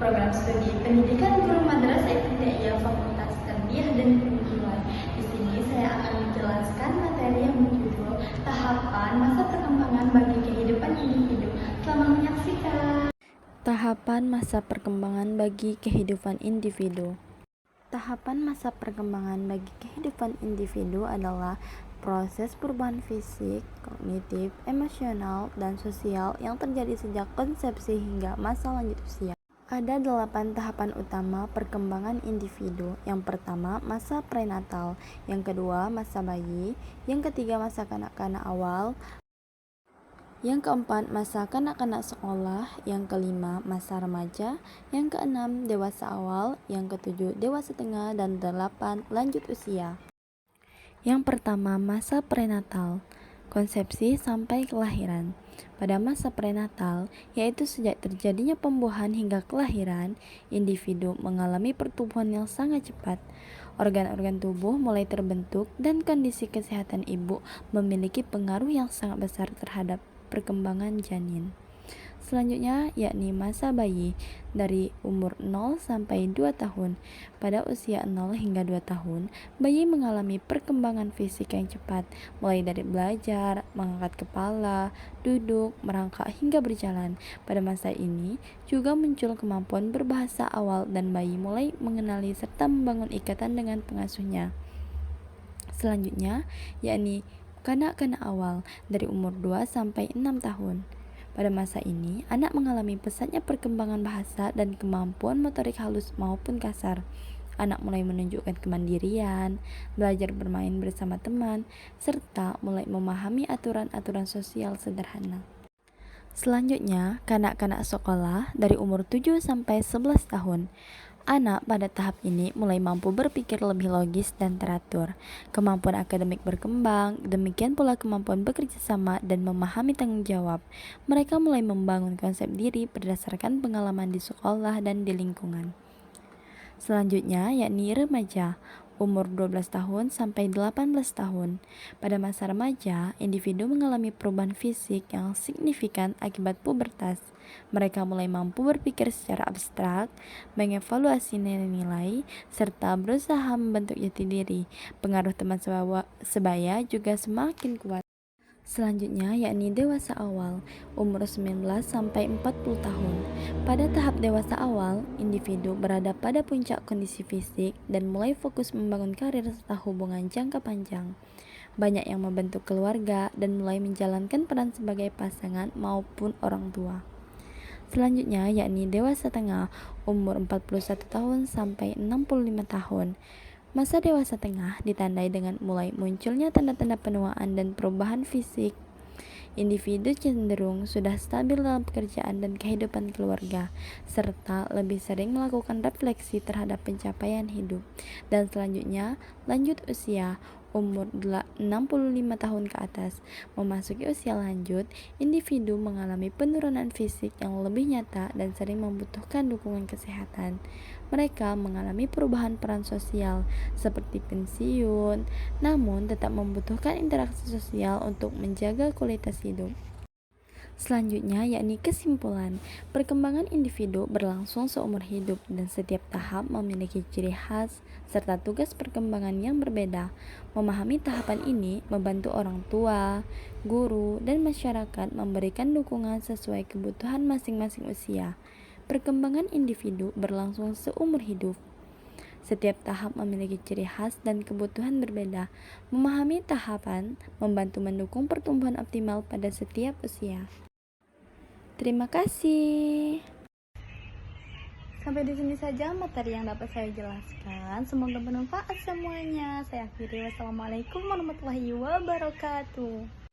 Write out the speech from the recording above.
program studi pendidikan guru madrasah ibtidaiyah Fakultas Tarbiyah dan Keguruan. Di sini saya akan menjelaskan materi yang berjudul Tahapan Masa Perkembangan bagi Kehidupan Individu. Selamat menyaksikan. Tahapan masa perkembangan bagi kehidupan individu. Tahapan masa perkembangan bagi kehidupan individu adalah proses perubahan fisik, kognitif, emosional, dan sosial yang terjadi sejak konsepsi hingga masa lanjut usia. Ada 8 tahapan utama perkembangan individu. Yang pertama, masa prenatal. Yang kedua, masa bayi. Yang ketiga, masa kanak-kanak awal. Yang keempat, masa kanak-kanak sekolah. Yang kelima, masa remaja. Yang keenam, dewasa awal. Yang ketujuh, dewasa tengah. Dan 8, lanjut usia. Yang pertama, masa prenatal. Konsepsi sampai kelahiran. Pada masa prenatal, yaitu sejak terjadinya pembuahan hingga kelahiran, individu mengalami pertumbuhan yang sangat cepat. Organ-organ tubuh mulai terbentuk dan kondisi kesehatan ibu memiliki pengaruh yang sangat besar terhadap perkembangan janin. Selanjutnya yakni masa bayi dari umur 0 sampai 2 tahun. Pada usia 0 hingga 2 tahun, bayi mengalami perkembangan fisik yang cepat, mulai dari belajar, mengangkat kepala, duduk, merangkak hingga berjalan. Pada masa ini juga muncul kemampuan berbahasa awal dan bayi mulai mengenali serta membangun ikatan dengan pengasuhnya. Selanjutnya yakni kanak-kanak awal dari umur 2 sampai 6 tahun. Pada masa ini, anak mengalami pesatnya perkembangan bahasa dan kemampuan motorik halus maupun kasar. Anak mulai menunjukkan kemandirian, belajar bermain bersama teman, serta mulai memahami aturan-aturan sosial sederhana. Selanjutnya, kanak-kanak sekolah dari umur 7 sampai 11 tahun. Anak pada tahap ini mulai mampu berpikir lebih logis dan teratur. Kemampuan akademik berkembang, demikian pula kemampuan bekerja sama dan memahami tanggung jawab. Mereka mulai membangun konsep diri berdasarkan pengalaman di sekolah dan di lingkungan. Selanjutnya yakni remaja, umur 12 tahun sampai 18 tahun. Pada masa remaja, individu mengalami perubahan fisik yang signifikan akibat pubertas. Mereka mulai mampu berpikir secara abstrak, mengevaluasi nilai-nilai, serta berusaha membentuk jati diri. Pengaruh teman sebaya juga semakin kuat. Selanjutnya yakni dewasa awal, umur 19 sampai 40 tahun. Pada tahap dewasa awal, individu berada pada puncak kondisi fisik dan mulai fokus membangun karir serta hubungan jangka panjang. Banyak yang membentuk keluarga dan mulai menjalankan peran sebagai pasangan maupun orang tua. Selanjutnya yakni dewasa tengah, umur 41 tahun sampai 65 tahun. Masa dewasa tengah ditandai dengan mulai munculnya tanda-tanda penuaan dan perubahan fisik. Individu cenderung sudah stabil dalam pekerjaan dan kehidupan keluarga, serta lebih sering melakukan refleksi terhadap pencapaian hidup. Dan selanjutnya, lanjut usia, umur 65 tahun ke atas. Memasuki usia lanjut, individu mengalami penurunan fisik yang lebih nyata dan sering membutuhkan dukungan kesehatan. Mereka mengalami perubahan peran sosial seperti pensiun, namun tetap membutuhkan interaksi sosial untuk menjaga kualitas hidup. Selanjutnya yakni kesimpulan. Perkembangan individu berlangsung seumur hidup dan setiap tahap memiliki ciri khas serta tugas perkembangan yang berbeda. Memahami tahapan ini membantu orang tua, guru, dan masyarakat memberikan dukungan sesuai kebutuhan masing-masing usia. Perkembangan individu berlangsung seumur hidup. Setiap tahap memiliki ciri khas dan kebutuhan berbeda. Memahami tahapan membantu mendukung pertumbuhan optimal pada setiap usia. Terima kasih. Sampai di sini saja materi yang dapat saya jelaskan. Semoga bermanfaat semuanya. Saya akhiri. Wassalamualaikum warahmatullahi wabarakatuh.